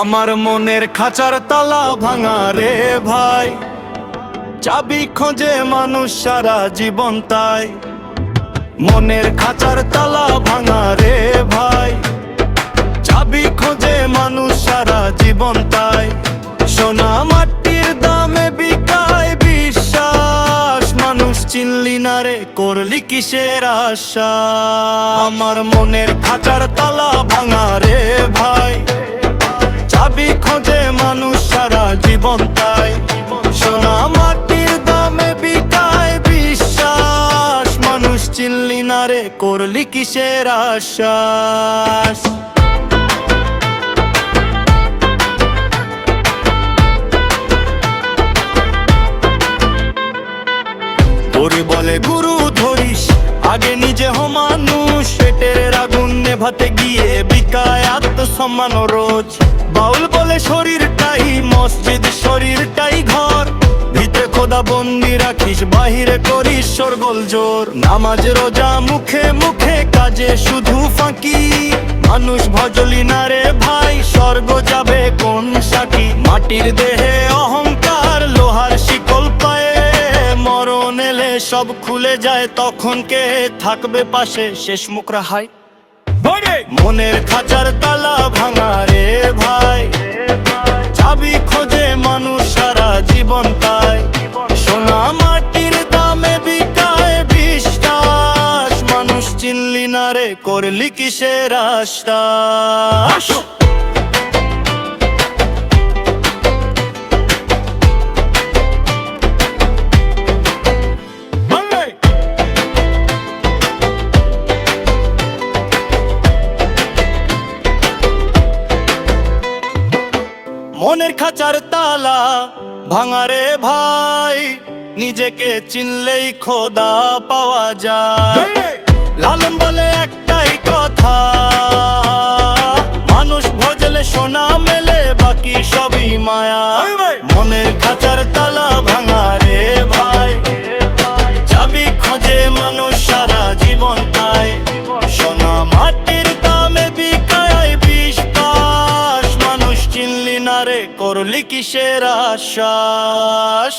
আমার মনের খাঁচার তালা ভাঙা রে ভাই, চাবি খোঁজে মানুষ সারা জীবন তাই। মনের খাঁচার তালা ভাঙা রে ভাই, চাবি খোঁজে মানুষ সারা জীবন তাই। সোনা মাটির দামে বিকায় বিশ্বাস, মানুষ চিনলি না রে করলি কিসের আশা। আমার মনের খাঁচার তালা ভাঙা রে ভাই, চাবি খোঁজে মানুষ সারা জীবন তাই। সোনা মাটির দামে বিকায় বিশ্বাস, মানুষ চিনলি না রে করলি কিসের আশ্বাস। ওরে বলে গুরু ধরিস, আগে নিজে হ মানুষ। পেটের আগুন নেভাতে গিয়ে বিকায় আত্মসম্মান রোজ। বাউল বলে শরীরটাই মসজিদ, শরীরটাই ঘর। ভিতরে খোদা বন্দি রাখিস, বাহিরে করিস সরগোল জোর। নামাজ রোজা মুখে মুখে, কাজে শুধু ফাঁকি। মানুষ ভজলি না রে ভাই, স্বর্গ যাবে কোন সাকি। মাটির দেহে অহংকার, লোহার শিকল পায়ে। মরণ এলে সব খুলে যায়, তখন কে থাকবে পাশে শেষ মুখ রাহাই। মনের খাঁচার তালা ভাঙা রে ভাই, চাবি খোঁজে মানুষ সারা জীবন তাই। সোনা মাটির দামে বিকায় বিশ্বাস, মানুষ চিনলি না রে করলি কিসের আশ্বাস। মনের খাঁচার তালা ভাঙা রে ভাই, নিজেকে চিনলেই খোদা পাওয়া যায়। লালন বলে একটাই কথা, মানুষ ভজলে সোনা মেলে, বাকি সবই মায়া। মনের খাঁচার তালা ভাঙা রে ভাই, চাবি খোঁজে মানুষ সারা জীবন তাই। সোনা মাটির দামে বিকায় বিশ্বাস, মানুষ চিনলি না রে করলি কিসের আশ্বাস।